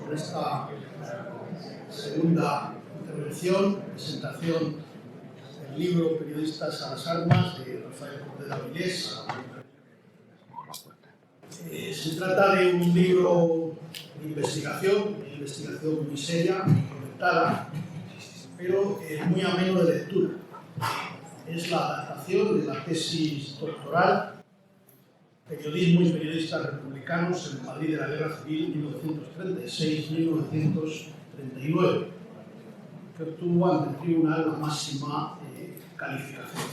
por esta segunda intervención, presentación del libro Periodistas a las Armas de Rafael Cordero Avilés. Se trata de un libro de investigación muy seria, muy conectada, pero muy ameno de lectura. Es la adaptación de la tesis doctoral Periodismo y periodistas republicanos en Madrid de la Guerra Civil 1936-1939, que obtuvo ante el tribunal la máxima calificación.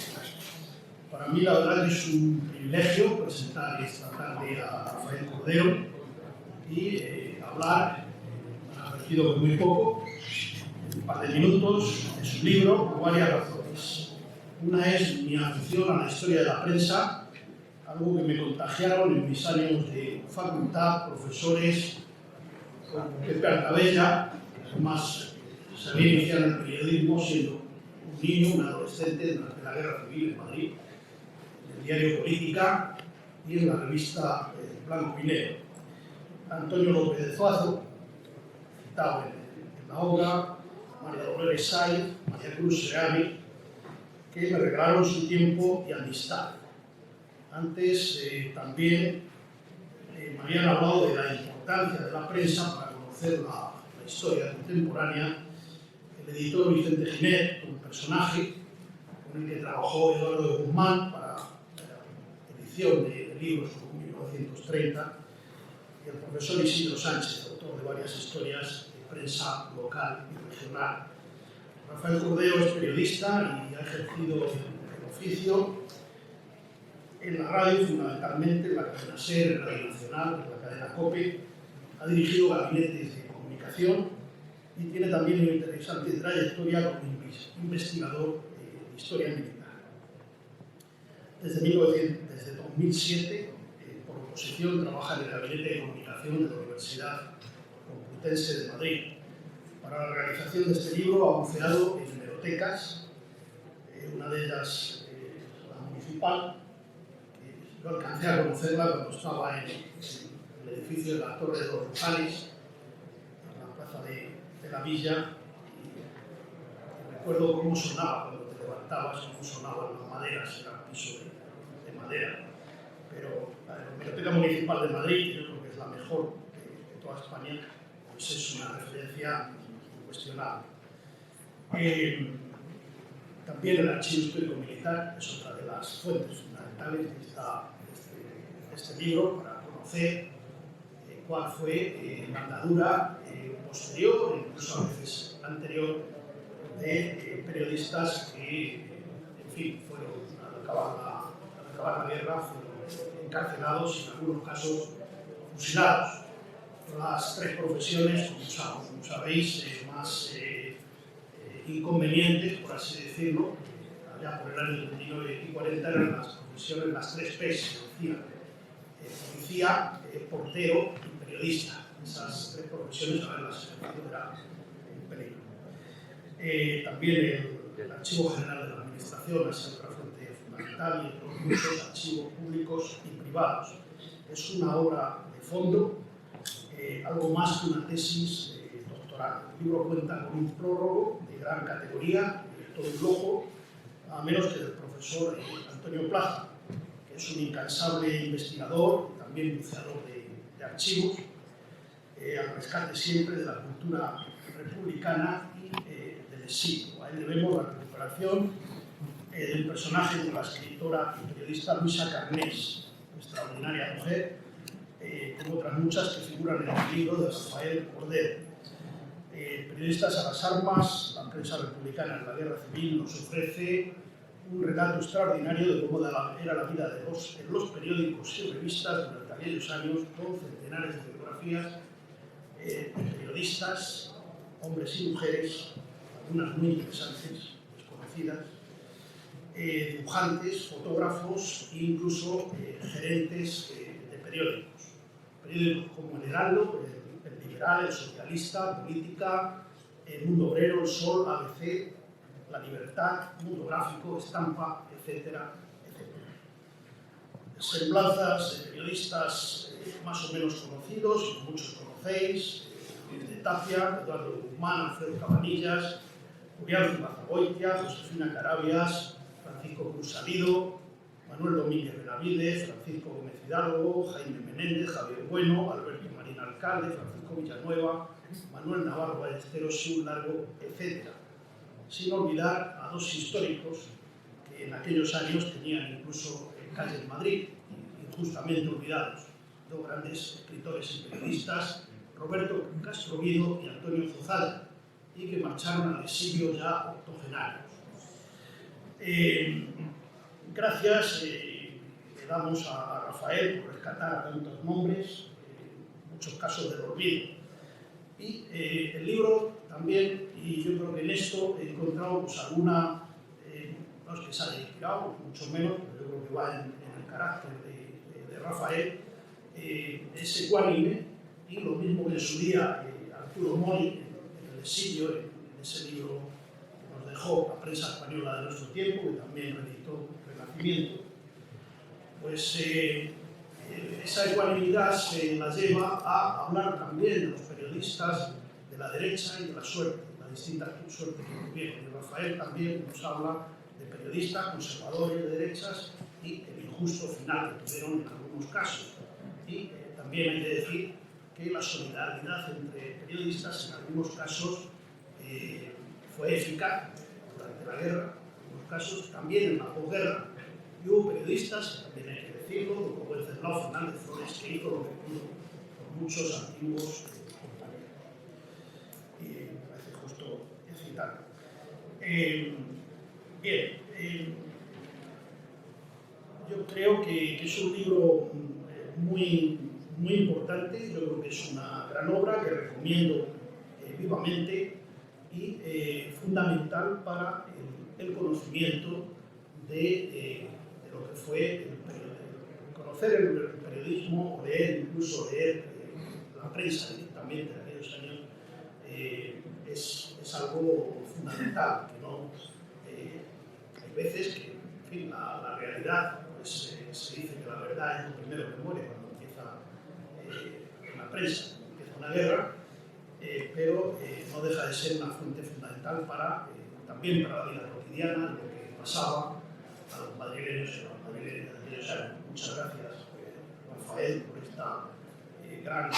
Para mí, la verdad, es un privilegio presentar esta tarde a Rafael Cordero y hablar, me ha parecido muy poco, en un par de minutos, de su libro, por varias razones. Una es mi afición a la historia de la prensa, algo que me contagiaron en mis años de facultad, profesores como Pepe Altabella, que además se había iniciado en el periodismo siendo un niño, un adolescente durante la Guerra Civil en Madrid, en el diario Política y en la revista Blanco y Negro. Antonio López de Zuazo, citado en la obra, María Dolores Sáenz, María Cruz Segarri, que me regalaron su tiempo y amistad. Antes también me habían hablado de la importancia de la prensa para conocer la historia contemporánea. El editor Vicente Giner, un personaje con el que trabajó Eduardo de Guzmán para la edición de libros como 1930, y el profesor Isidro Sánchez, autor de varias historias de prensa local y regional. Rafael Cordero es periodista y ha ejercido el oficio en la radio, fundamentalmente en la cadena SER, en Radio Nacional, en la cadena COPE. Ha dirigido gabinetes de comunicación y tiene también una interesante trayectoria como investigador de historia militar. Desde 2007, por oposición, trabaja en el Gabinete de Comunicación de la Universidad Complutense de Madrid. Para la realización de este libro ha buceado en hemerotecas, una de ellas la municipal. Yo alcancé a conocerla cuando estaba en el edificio de la Torre de los Rosales, en la plaza de la Villa, y recuerdo cómo sonaba cuando te levantabas, cómo sonaban las maderas, era un piso de madera. Pero la Biblioteca Municipal de Madrid, yo creo que es la mejor de toda España, pues es una referencia incuestionable. También el Archivo Histórico Militar es otra de las fuentes fundamentales de este libro para conocer cuál fue la andadura posterior, incluso a veces anterior, de periodistas que, en fin, fueron al acabar la guerra, fueron encarcelados y en algunos casos fusilados. Las tres profesiones, como sabéis, más inconvenientes, por así decirlo, allá por el año 39 y 40 eran las profesiones, las tres P's, se decía, policía, portero y periodista. Esas tres profesiones, a ver, las ejercicio era un peligro. También el Archivo General de la Administración ha sido otra fuente fundamental y otros muchos archivos públicos y privados. Es una obra de fondo, algo más que una tesis doctoral. El libro cuenta con un prólogo de gran categoría, de todo un lujo, a menos que del profesor Antonio Plaza, que es un incansable investigador, también buceador de archivos, al rescate siempre de la cultura republicana y del exilio. A él debemos la recuperación del personaje de la escritora y periodista Luisa Carnés, extraordinaria mujer, como otras muchas que figuran en el libro de Rafael Cordero. Periodistas a las armas, la prensa republicana en la Guerra Civil nos ofrece un relato extraordinario de cómo era la vida en los periódicos y revistas durante aquellos años, con centenares de biografías de periodistas, hombres y mujeres, algunas muy interesantes, desconocidas, dibujantes, fotógrafos e incluso gerentes de periódicos. Periódicos como El Heraldo, el Liberal, El Socialista, Política, El Mundo Obrero, El Sol, ABC, La Libertad, Mundo Gráfico, Estampa, etcétera, etcétera. Semblanzas de periodistas más o menos conocidos, y muchos conocéis, de Tapia, Eduardo Guzmán, Alfredo Cabanillas, Julián Zubazagoitia, Josefina Carabias, Francisco Cruz Salido, Manuel Domínguez Benavides, Francisco Gómez Hidalgo, Jaime Menéndez, Javier Bueno, Alberto Marín Alcalde, Francisco Villanueva, Manuel Navarro Ballesteros y un largo etcétera. Sin olvidar a dos históricos que en aquellos años tenían incluso calle en Madrid, injustamente olvidados, dos grandes escritores y periodistas, Roberto Castro Vido y Antonio Zozada, y que marcharon al exilio ya octogenarios. Gracias le damos a Rafael por rescatar a tantos nombres, muchos casos del olvido. Y el libro también, y yo creo que en esto he encontrado pues, alguna, no es que se haya inspirado, mucho menos, pero yo creo que va en el carácter de Rafael, es ecuánime, y lo mismo que en su día Arturo Mori, en el exilio, en ese libro que nos dejó la prensa española de nuestro tiempo, que también reeditó Renacimiento, pues esa ecuanimidad se la lleva a hablar también de los periodistas de la derecha y de la suerte, la distinta suerte que tuvieron. Y Rafael también nos habla de periodistas conservadores de derechas y el injusto final que tuvieron en algunos casos. Y también hay que decir que la solidaridad entre periodistas en algunos casos fue eficaz durante la guerra, en algunos casos también en la posguerra, y hubo periodistas, también hay que decirlo, como Wenceslao Fernández Flores, que hizo lo que pudo con muchos antiguos compañeros. Y me parece justo citarlo. Bien, yo creo que es un libro muy importante, yo creo que es una gran obra que recomiendo vivamente y fundamental para el conocimiento de lo que fue conocer el periodismo, o incluso leer la prensa directamente de aquellos años, es algo fundamental, que no, hay veces que, en fin, la realidad, pues se dice que la verdad es lo primero que muere cuando empieza una prensa, empieza una guerra, pero no deja de ser una fuente fundamental para, también para la vida cotidiana, lo que pasaba a los madrileños y a las madrileñas de aquellos años. Muchas gracias, Rafael, por esta gran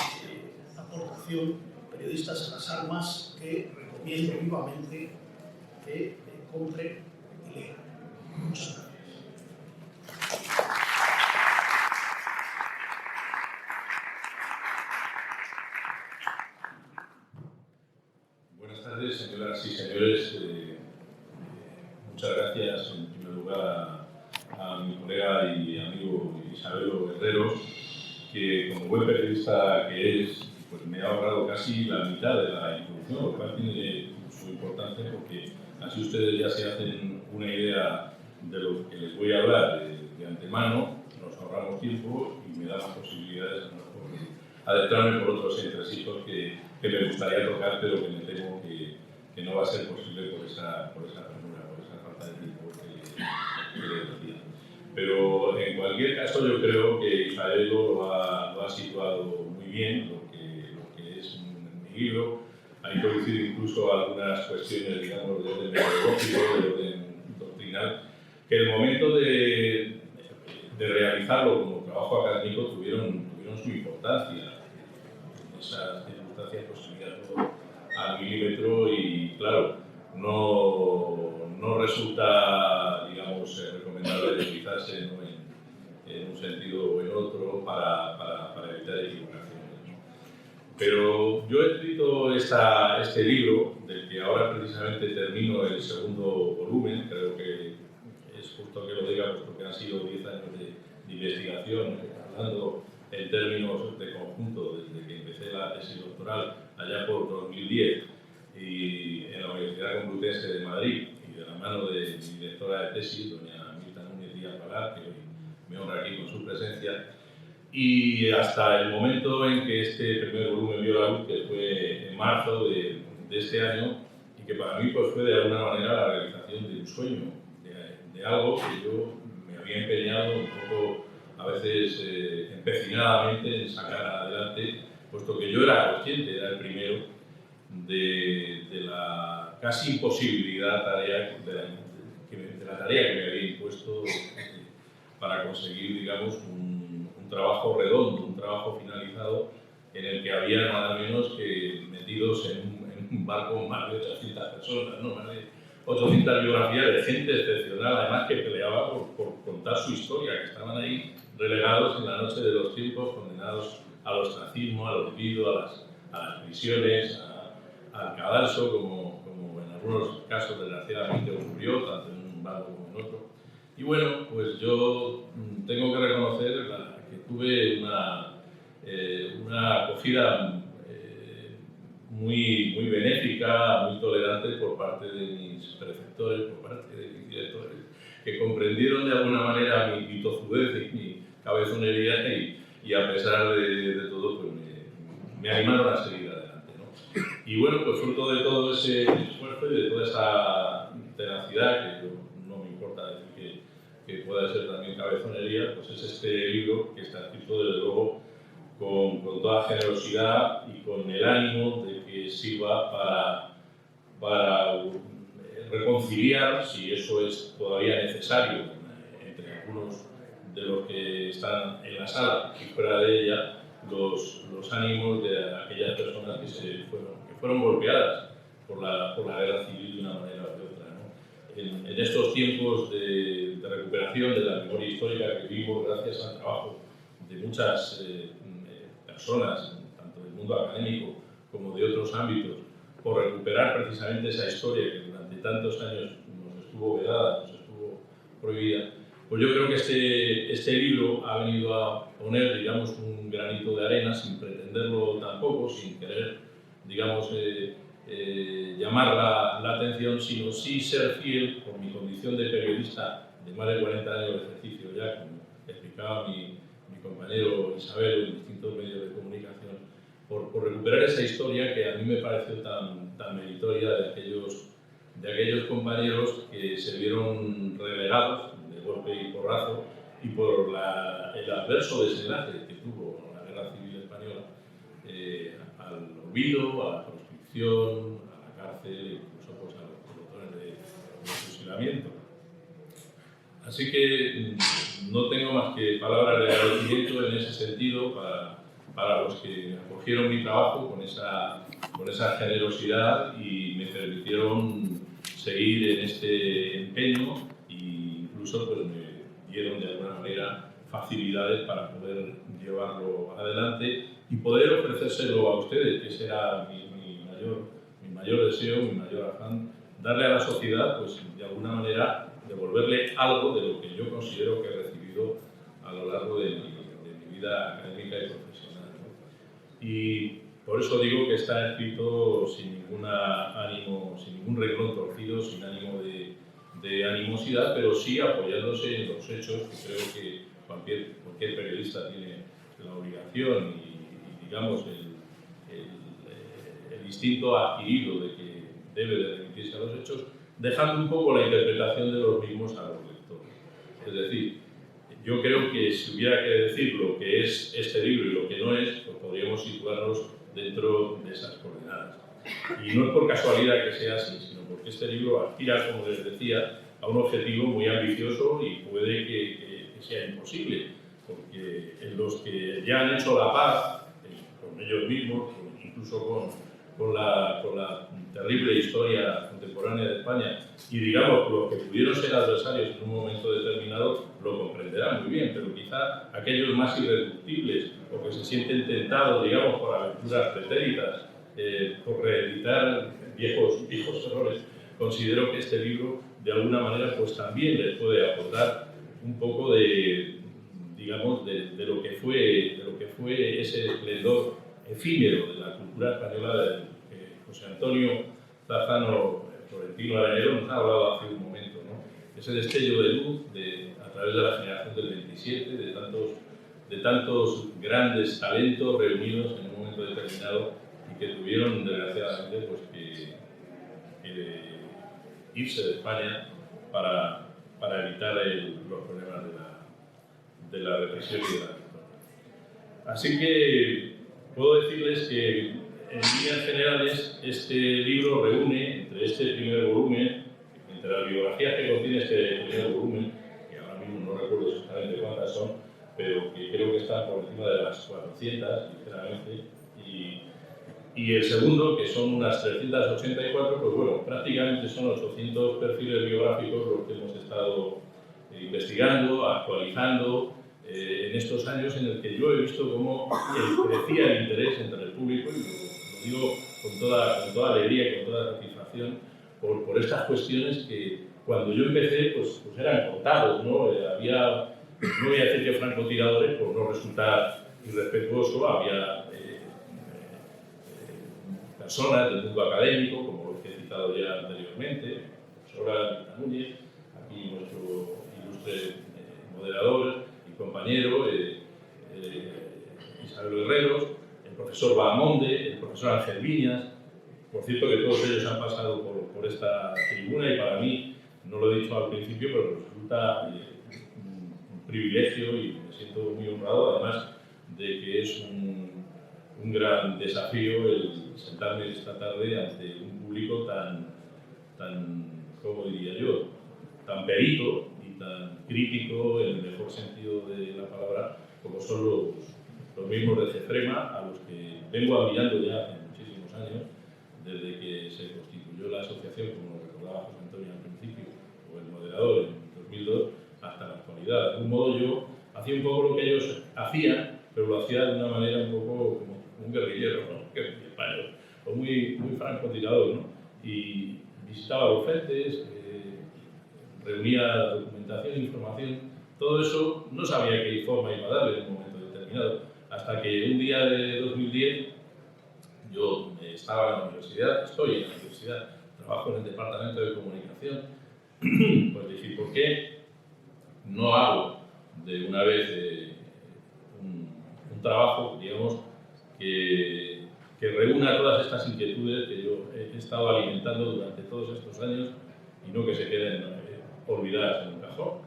aportación. Periodistas en las armas, que recomiendo vivamente que compre y lea. Muchas gracias. Buenas tardes, señoras y señores. Muchas gracias, en primer lugar, a mi colega y amigo Isabelo Herreros, que como buen periodista que es, pues me ha ahorrado casi la mitad de la introducción, lo cual tiene su importancia porque así ustedes ya se hacen una idea de lo que les voy a hablar de antemano, nos ahorramos tiempo y me da más posibilidades a lo mejor de adentrarme por otros entresijos que me gustaría tocar, pero que me temo que no va a ser posible por esa premura, por esa falta de tiempo que le decía. Pero en cualquier caso yo creo que Isabelo lo ha situado muy bien, lo que es mi libro. Ha introducido incluso algunas cuestiones, digamos, de orden metodológico, de orden doctrinal, que en el momento de realizarlo como trabajo académico tuvieron su importancia. En esas circunstancias pues sería todo al milímetro y, claro, no resulta, digamos, recomendable deslizarse, ¿no?, en un sentido o en otro para evitar equivocaciones, ¿no? Pero yo he escrito este libro, del que ahora precisamente termino el segundo volumen. Creo que es justo que lo diga, pues porque han sido 10 años de investigación, hablando en términos de conjunto, desde que empecé la tesis doctoral allá por 2010 y en la Universidad Complutense de Madrid, y de la mano de mi directora de tesis, doña Mirta Núñez Díaz Valar, que hoy me honra aquí con su presencia, y hasta el momento en que este primer volumen vio la luz, que fue en marzo de este año, y que para mí pues, fue de alguna manera la realización de un sueño, de algo que yo me había empeñado un poco, a veces empecinadamente, en sacar adelante puesto que yo era consciente, era el primero, de la casi imposibilidad de la tarea que me había impuesto para conseguir, digamos, un trabajo redondo, un trabajo finalizado en el que había nada menos que metidos en un barco más de 800 personas, ¿no? Más de 800 biografías de gente excepcional, además que peleaba por contar su historia, que estaban ahí relegados en la noche de los tiempos, condenados al ostracismo, al olvido, a las prisiones, al cadalso, como en algunos casos desgraciadamente ocurrió, tanto en un bando como en otro. Y bueno, pues yo tengo que reconocer que tuve una acogida muy benéfica, muy tolerante por parte de mis preceptores, por parte de mis directores, que comprendieron de alguna manera mi tozudez y mi cabezonería y a pesar de todo, pues me animaron a seguir adelante, ¿no? Y bueno, pues fruto de todo ese esfuerzo y de toda esa tenacidad, que no me importa decir que pueda ser también cabezonería, pues es este libro que está escrito desde luego con toda generosidad y con el ánimo de que sirva para reconciliar, si eso es todavía necesario, entre algunos de los que están en la sala y fuera de ella, los ánimos de aquellas personas que fueron golpeadas por la guerra civil de una manera o de otra, ¿no? En estos tiempos de recuperación de la memoria histórica que vivimos gracias al trabajo de muchas personas, tanto del mundo académico como de otros ámbitos, por recuperar precisamente esa historia que durante tantos años nos estuvo vedada, nos estuvo prohibida, pues yo creo que este libro ha venido a poner, digamos, un granito de arena sin pretenderlo tampoco, sin querer, digamos, llamar la atención, sino sí ser fiel, por mi condición de periodista de más de 40 años de ejercicio ya, como explicaba mi compañero Isabel en distintos medios de comunicación, por recuperar esa historia que a mí me pareció tan meritoria de aquellos compañeros que se vieron relegados de golpe y porrazo y por el adverso desenlace que tuvo la Guerra Civil Española al olvido, a la proscripción, a la cárcel, incluso pues, a los pelotones de fusilamiento. Así que no tengo más que palabras de agradecimiento en ese sentido para los que acogieron mi trabajo con esa generosidad y me permitieron seguir en este empeño e incluso pues, me dieron de alguna manera facilidades para poder llevarlo adelante y poder ofrecérselo a ustedes, que será mi mayor deseo, mi mayor afán, darle a la sociedad, pues de alguna manera, devolverle algo de lo que yo considero que he recibido a lo largo de mi vida académica y profesional, ¿no? Y por eso digo que está escrito sin ningún renglón torcido, sin ánimo de animosidad, pero sí apoyándose en los hechos, que creo que cualquier periodista tiene la obligación y digamos, el instinto adquirido de que debe de remitirse a los hechos, dejando un poco la interpretación de los mismos a los lectores. Es decir, yo creo que si hubiera que decir lo que es este libro y lo que no es, pues podríamos situarnos dentro de esas coordenadas. Y no es por casualidad que sea así, sino porque este libro aspira, como les decía, a un objetivo muy ambicioso y puede que sea imposible, porque en los que ya han hecho la paz con ellos mismos, incluso con la terrible historia contemporánea de España, y digamos, los que pudieron ser adversarios en un momento determinado lo comprenderán muy bien, pero quizá aquellos más irreductibles o que se sienten tentados, digamos, por aventuras pretéritas, por reeditar viejos errores, considero que este libro, de alguna manera, pues también les puede aportar un poco digamos, de lo que fue ese esplendor efímero de la cultura española de José Antonio Zazano Florentino Aranero nos ha hablado hace un momento, ¿no? Ese destello de luz a través de la generación del 27, de tantos grandes talentos reunidos en un momento determinado y que tuvieron, desgraciadamente, pues, que irse de España para evitar los problemas de la represión y de la victoria. Así que, puedo decirles que en líneas generales este libro reúne, entre este primer volumen, entre las biografías que contiene este primer volumen, que ahora mismo no recuerdo exactamente cuántas son, pero que creo que están por encima de las 400, sinceramente, y el segundo, que son unas 384, pues bueno, prácticamente son 800 perfiles biográficos los que hemos estado investigando, actualizando, en estos años en el que yo he visto cómo crecía el interés entre el público, y lo digo con toda alegría y con toda satisfacción, por estas cuestiones que cuando yo empecé pues eran contados, ¿no? No voy a decir que francotiradores por no resultar irrespetuoso, había personas del mundo académico, como los que he citado ya anteriormente, profesora Rita Núñez, aquí nuestro ilustre moderador y compañero Isabel Herreros, el profesor Bahamonde, el profesor Ángel Viñas. Por cierto que todos ellos han pasado por esta tribuna y para mí, no lo he dicho al principio, pero resulta un privilegio y me siento muy honrado, además de que es un gran desafío el sentarme esta tarde ante un público tan, ¿cómo diría yo?, tan perito y tan crítico en el mejor sentido de la palabra, como son los mismos de CEFREMA, a los que vengo admirando ya hace muchísimos años, desde que se constituyó la asociación, como lo recordaba José Antonio al principio, o el moderador en 2002, hasta la actualidad. De algún modo yo hacía un poco lo que ellos hacían, pero lo hacía de una manera un poco como un guerrillero, ¿no? Español, o muy francotirador, ¿no? Y visitaba los frentes, reunía documentación e información. Todo eso no sabía qué forma iba a darle en un momento determinado, hasta que un día de 2010 yo estaba en la universidad, estoy en la universidad, trabajo en el departamento de comunicación, pues dije, ¿por qué no hago de una vez un trabajo, digamos, que reúna todas estas inquietudes que yo he estado alimentando durante todos estos años y no que se queden olvidadas en un cajón?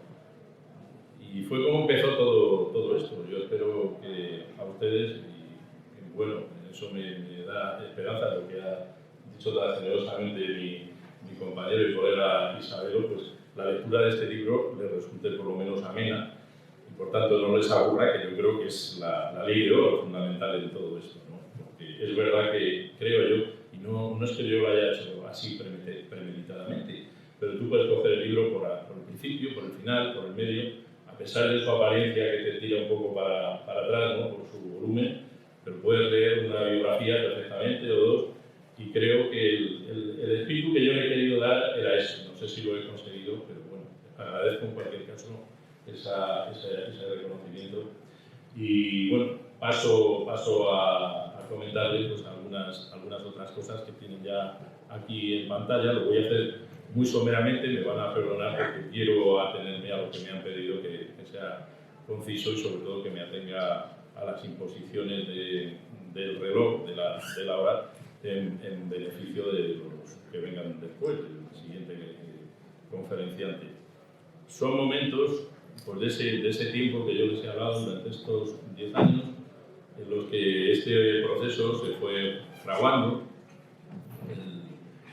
Y fue como empezó todo esto. Yo espero que a ustedes, y bueno, eso me da esperanza, lo que ha dicho tan generosamente mi compañero y colega Isabelo, pues la lectura de este libro les resulte por lo menos amena y por tanto no les aburra, que yo creo que es la ley de oro fundamental en todo esto, ¿no? Porque es verdad que creo yo, y no es que yo lo haya hecho así premeditadamente, pero tú puedes coger el libro por el principio, por el final, por el medio, a pesar de su apariencia que te tira un poco para atrás, ¿no?, por su volumen, pero puedes leer una biografía perfectamente o dos, y creo que el espíritu que yo le he querido dar era ese. No sé si lo he conseguido, pero bueno, agradezco en cualquier caso ese reconocimiento. Y bueno, paso a comentarles pues, algunas otras cosas que tienen ya aquí en pantalla. Lo voy a hacer muy someramente, me van a perdonar porque quiero atenerme a lo que me han pedido, que sea conciso y sobre todo que me atenga a las imposiciones del reloj, de la hora, en beneficio de los que vengan después, del siguiente conferenciante. Son momentos pues, de ese tiempo que yo les he hablado durante estos 10 años, en los que este proceso se fue fraguando.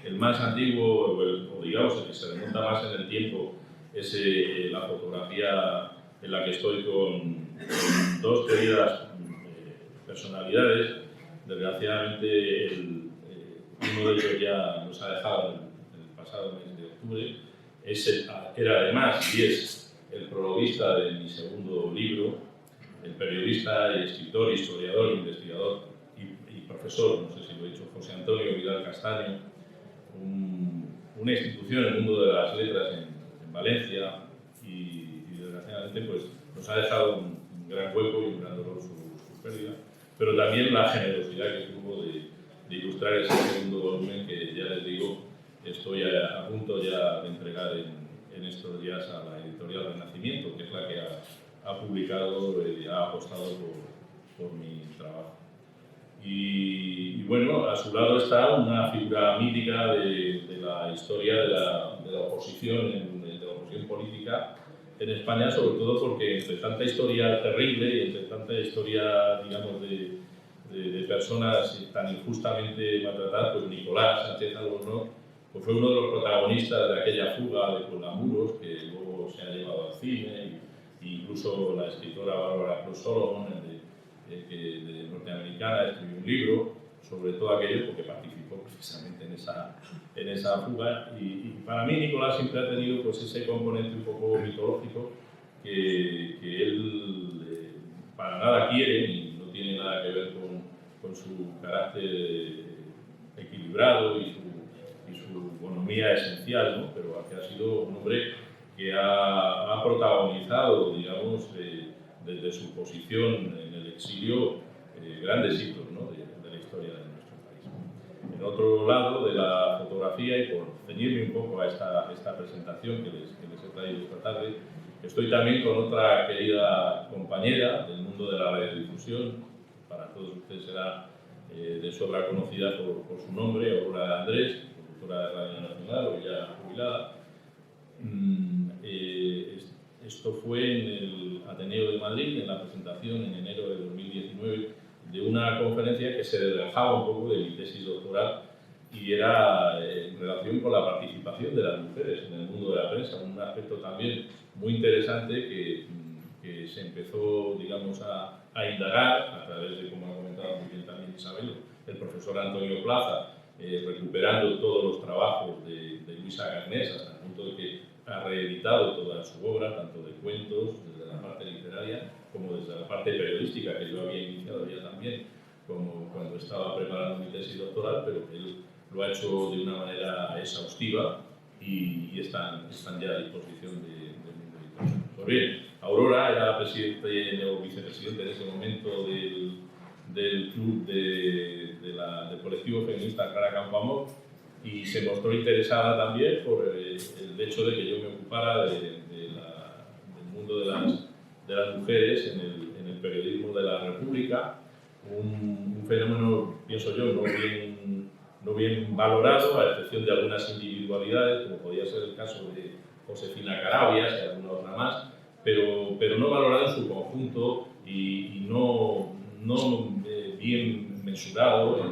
El más antiguo, o digamos el que se remonta más en el tiempo, es la fotografía en la que estoy con dos queridas personalidades. Desgraciadamente, uno de ellos ya nos ha dejado en el pasado mes de octubre. Era además y es el prologuista de mi segundo libro, el periodista y escritor, historiador, investigador y profesor, no sé si lo he dicho, José Antonio Vidal Castaño, una institución en el mundo de las letras en Valencia, y desgraciadamente pues, nos ha dejado un gran hueco y un gran dolor su pérdida, pero también la generosidad que tuvo de ilustrar ese segundo volumen que ya les digo, estoy a punto ya de entregar en estos días a la editorial Renacimiento, que es la que ha publicado y ha apostado por mi trabajo. Y bueno, a su lado está una figura mítica de la historia de la oposición, de la oposición política en España, sobre todo porque entre tanta historia terrible y entre tanta historia, digamos, de personas tan injustamente maltratadas, pues Nicolás Sánchez Albornoz pues fue uno de los protagonistas de aquella fuga de Cuelgamuros, que luego se ha llevado al cine, e incluso la escritora Bárbara Cruz Solomon, de norteamericana, escribió un libro sobre todo aquello, porque participó precisamente en esa fuga. Y para mí Nicolás siempre ha tenido pues, ese componente un poco mitológico que él para nada quiere y no tiene nada que ver con su carácter equilibrado y su bonomía esencial, ¿no? Pero que ha sido un hombre que ha protagonizado, digamos, desde su posición en el exilio, grandes hitos, ¿no? de la historia de nuestro país. En otro lado de la fotografía, y por ceñirme un poco a esta presentación que les he traído esta tarde, estoy también con otra querida compañera del mundo de la radiodifusión. Para todos ustedes será de sobra conocida por su nombre, Aurora Andrés, productora de Radio Nacional, hoy ya jubilada. Esto fue en el Ateneo de Madrid, en la presentación en enero de 2019 de una conferencia que se relajaba un poco de mi tesis doctoral y era en relación con la participación de las mujeres en el mundo de la prensa, un aspecto también muy interesante que se empezó, digamos, a indagar a través de, como ha comentado muy bien también Isabel, el profesor Antonio Plaza, recuperando todos los trabajos de Luisa Garnés, hasta el punto de que ha reeditado toda su obra, tanto de cuentos, desde la parte literaria, como desde la parte periodística, que yo había iniciado ya también, como cuando estaba preparando mi tesis doctoral, pero que él lo ha hecho de una manera exhaustiva y están ya a disposición del mundo editorial. Pues bien, Aurora era presidente o vicepresidente en ese momento del club del colectivo feminista Clara Campoamor y se mostró interesada también por el hecho de que yo me ocupara del mundo de las mujeres en el periodismo de la República, un fenómeno, pienso yo, no bien valorado, a excepción de algunas individualidades, como podía ser el caso de Josefina Carabias y alguna otra más, pero no valorado en su conjunto y no bien mensurado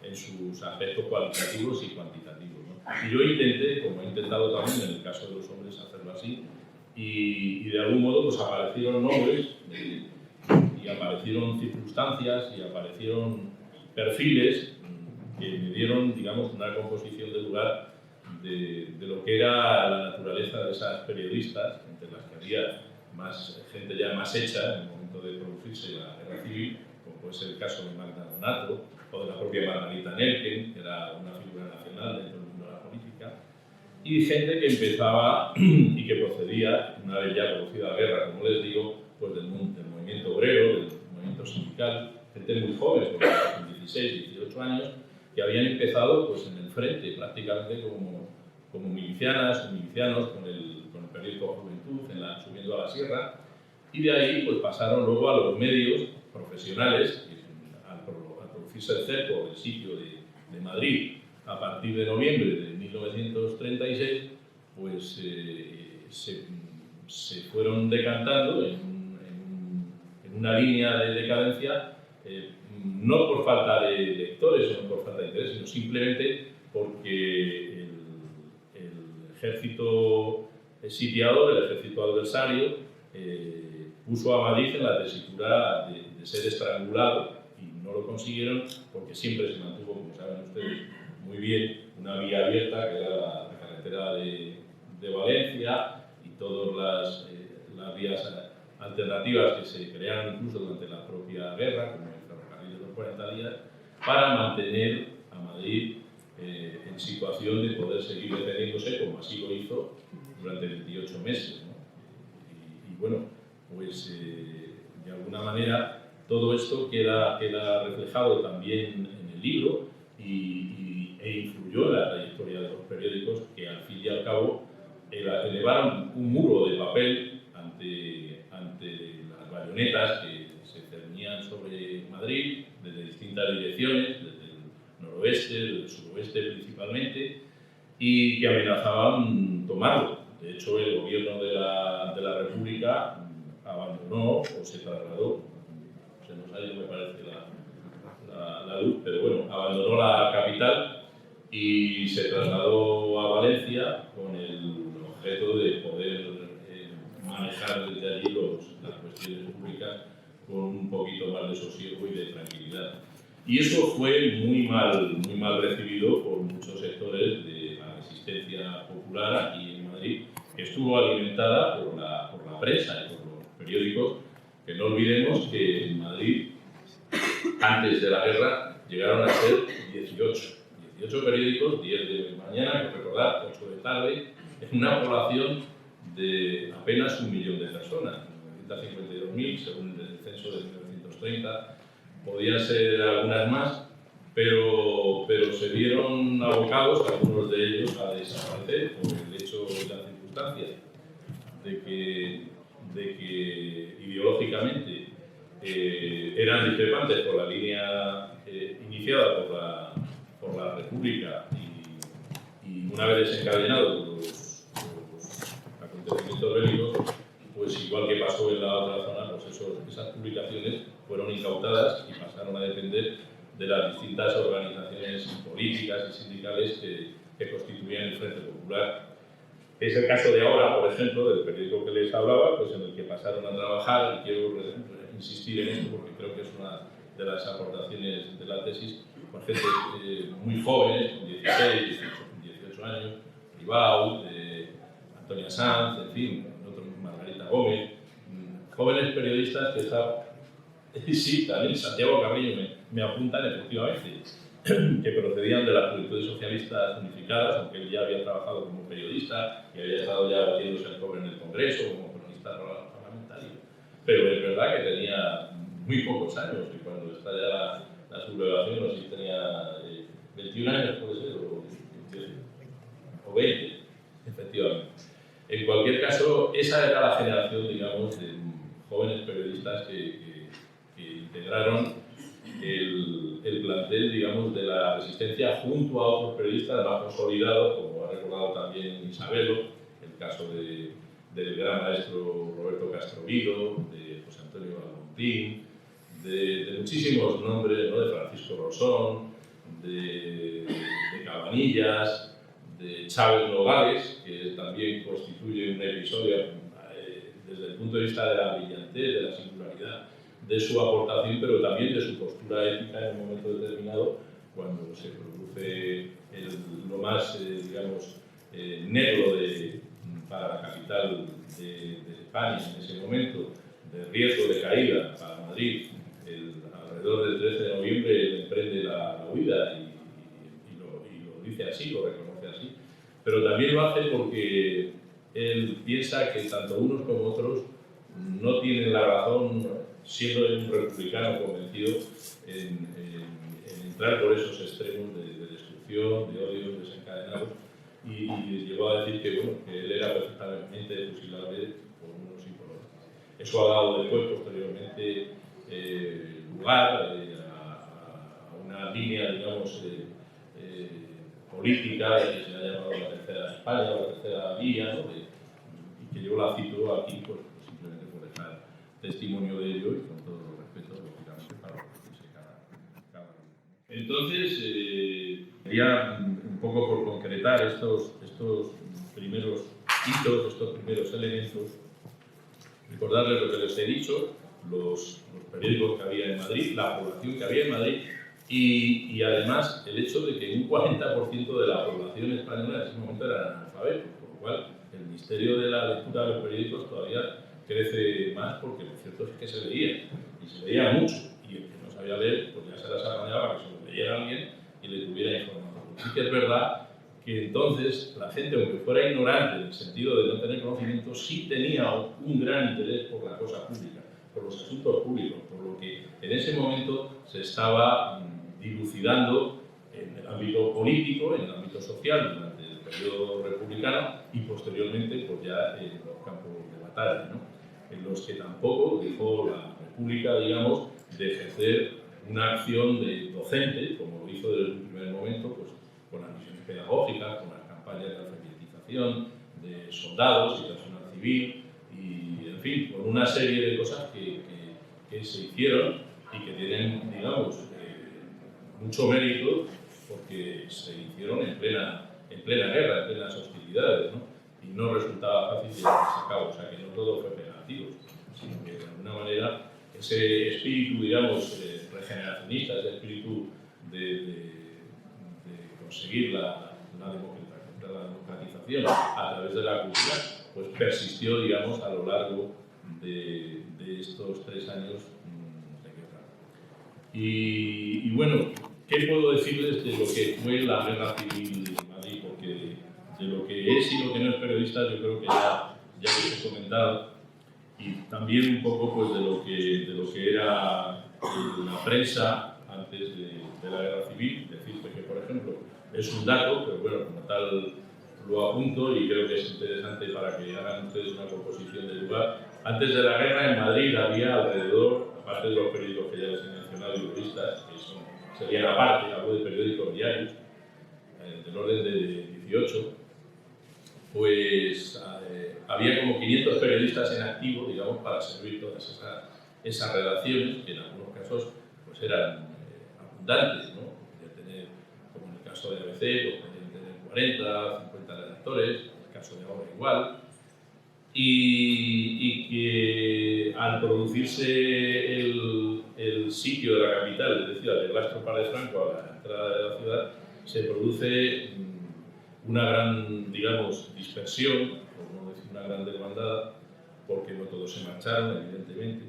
en sus aspectos cualitativos y cuantitativos, ¿no? Y yo intenté, como he intentado también en el caso de los hombres, hacerlo así, y de algún modo pues aparecieron nombres y aparecieron circunstancias y aparecieron perfiles que me dieron, digamos, una composición de lugar de lo que era la naturaleza de esas periodistas, entre las que había más gente ya más hecha en el momento de producirse la guerra civil, como puede ser el caso de Magda Donato o de la propia Margarita Nelken, que era una figura nacional dentro del mundo de la política, y gente que empezaba y que procedía, una vez ya producida la guerra, como les digo, pues del movimiento obrero, del movimiento sindical, gente muy joven, con 16, 18 años, que habían empezado pues, en el frente, prácticamente como milicianas o milicianos con el periódico Juventud, subiendo a la sierra, y de ahí pues, pasaron luego a los medios profesionales, al producirse el cerco del sitio de Madrid a partir de noviembre de 1936, pues se fueron decantando en una línea de decadencia, no por falta de lectores o no por falta de interés, sino simplemente porque el ejército sitiador, el ejército adversario, puso a Madrid en la tesitura de ser estrangulado y no lo consiguieron porque siempre se mantuvo, como saben ustedes muy bien, una vía abierta que era la carretera de Valencia y todas las vías alternativas que se crearon incluso durante la propia guerra, como el ferrocarril de los 40 días, para mantener a Madrid en situación de poder seguir deteniéndose, como así lo hizo durante 28 meses, ¿no? Y bueno, pues de alguna manera todo esto queda reflejado también en el libro e influyó en la trayectoria de los periódicos que al fin y al cabo elevaron un muro de papel ante las bayonetas que se cernían sobre Madrid desde distintas direcciones, desde el noroeste, desde el suroeste principalmente, y que amenazaban tomarlo. De hecho, el gobierno de la República abandonó o se trasladó, se nos ha ido, me parece, la luz, pero bueno, abandonó la capital y se trasladó a Valencia con el objeto de poder manejar desde allí las cuestiones públicas con un poquito más de sosiego y de tranquilidad. Y eso fue muy mal recibido por muchos sectores de la resistencia popular aquí en Madrid, que estuvo alimentada por la prensa y por los periódicos, que no olvidemos que en Madrid, antes de la guerra, llegaron a ser 18 periódicos, 10 de mañana, que recordar, 8 de tarde, en una población de apenas 1 millón de personas, 952.000 según el censo de 1930, podían ser algunas más, pero se vieron abocados, algunos de ellos, a desaparecer por el hecho y la circunstancia de que ideológicamente eran discrepantes por la línea iniciada por la República y una vez desencadenados los acontecimientos bélicos, pues igual que pasó en la otra zona, pues esas publicaciones fueron incautadas y pasaron a depender de las distintas organizaciones políticas y sindicales que constituían el Frente Popular. Es el caso de ahora, por ejemplo, del periódico que les hablaba, pues en el que pasaron a trabajar, y quiero insistir en esto porque creo que es una de las aportaciones de la tesis, con gente muy jóvenes, con 16, 18 años, Ribau, Antonia Sanz, en fin, Margarita Gómez, jóvenes periodistas que estaban, sí, también Santiago Cabrillo me apuntan efectivamente, que procedían de las Juventudes Socialistas Unificadas, aunque él ya había trabajado como periodista y había estado ya batiéndose el cobre en el Congreso como cronista parlamentario. Pero es verdad que tenía muy pocos años y cuando estalla la sublevación, no sé si tenía 21 años, puede ser, o 20, efectivamente. En cualquier caso, esa era la generación, digamos, de jóvenes periodistas que integraron el plantel, digamos, de la resistencia junto a otros periodistas más consolidados, como ha recordado también Isabelo, el caso del gran maestro Roberto Castrovilo, de José Antonio Almontín, de muchísimos nombres, ¿no? De Francisco Rosón, de Cabanillas, de Chávez Nogales, que también constituye un episodio desde el punto de vista de la brillantez, de la singularidad de su aportación, pero también de su postura ética en un momento determinado, cuando se produce lo más, digamos, negro para la capital de España en ese momento, de riesgo de caída para Madrid. Alrededor del 13 de noviembre él emprende la huida y lo dice así, lo reconoce así, pero también lo hace porque él piensa que tanto unos como otros no tienen la razón, siendo un republicano convencido, en entrar por esos extremos de destrucción, de odios desencadenados, y llegó a decir que, bueno, que él era perfectamente fusilable por unos y por otros. Eso ha dado después, posteriormente, lugar a una línea, digamos, política que se ha llamado la Tercera España, la Tercera Vía, ¿no? Y que yo la cito aquí, pues, simplemente por dejar testimonio de ello y con todo el respeto, lógicamente, para lo que dice cada uno. Entonces, quería un poco por concretar estos primeros hitos, estos primeros elementos, recordarles lo que les he dicho, los periódicos que había en Madrid, la población que había en Madrid y además el hecho de que un 40% de la población española en ese momento era analfabeto, por lo cual el misterio de la lectura de los periódicos todavía crece más porque lo cierto es que se leía y se leía mucho y el que no sabía leer pues ya se las apañaba para que se lo leyera alguien y le tuviera informado. Sí que es verdad que entonces la gente, aunque fuera ignorante en el sentido de no tener conocimiento, sí tenía un gran interés por la cosa pública, por los asuntos públicos, por lo que en ese momento se estaba dilucidando en el ámbito político, en el ámbito social durante el periodo republicano y posteriormente pues ya en los campos de batalla, ¿no? En los que tampoco dejó la República, digamos, de ejercer una acción de docente, como lo hizo desde un primer momento, pues con las misiones pedagógicas, con las campañas de alfabetización de soldados y personal civil y, en fin, con una serie de cosas que se hicieron y que tienen, digamos, mucho mérito porque se hicieron en plena guerra, en plenas hostilidades, ¿no? Y no resultaba fácil llevarse a cabo, o sea que no todo fue negativo, sino que de alguna manera ese espíritu, digamos, regeneracionista, ese espíritu de conseguir la democratización a través de la cultura, pues persistió, digamos, a lo largo de estos 3 años de guerra. Y bueno, ¿qué puedo decirles de lo que fue la guerra civil en Madrid? Porque de lo que es y lo que no es periodista, yo creo que ya les he comentado, y también un poco pues, de lo que era la prensa antes de la guerra civil. Decirte que, por ejemplo, es un dato, pero bueno, como tal lo apunto y creo que es interesante para que hagan ustedes una composición del lugar. Antes de la guerra en Madrid había alrededor, aparte de los periódicos que ya les he mencionado y revistas, que serían aparte, hablo de periódicos diarios, del orden de 18, pues había como 500 periodistas en activo, digamos, para servir todas esas redacciones, que en algunos casos pues eran abundantes, ¿no? Podía tener, como en el caso de ABC, pues podían tener 40, 50 redactores, en el caso de ahora igual, y que al producirse el sitio de la capital, es decir, de las tropas de Franco a la entrada de la ciudad, se produce una gran, digamos, dispersión, por no decir una gran desbandada, porque no todos se marcharon, evidentemente,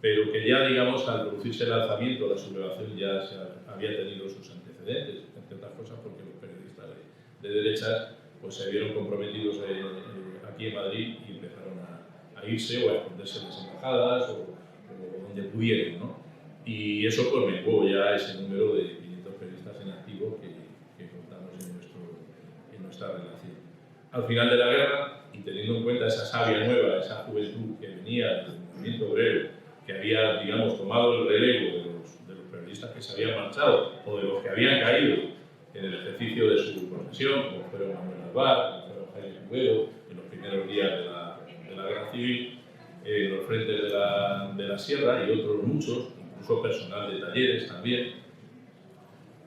pero que ya, digamos, al producirse el alzamiento, la sublevación ya había tenido sus antecedentes, entre otras cosas porque los periodistas de derechas pues, se vieron comprometidos aquí en Madrid y empezaron a irse o a esconderse en las embajadas o donde pudieron, ¿no? Y eso pues menguó ya ese número de 500 periodistas en activo que contamos en nuestra relación. Al final de la guerra, y teniendo en cuenta esa savia nueva, esa juventud que venía del movimiento obrero, que había, digamos, tomado el relevo de los periodistas que se habían marchado o de los que habían caído en el ejercicio de su profesión, como fueron Manuel Alvar, como fueron Jaime Cubero, en los primeros días de la guerra civil, en los frentes de la sierra y otros muchos, incluso personal de talleres también,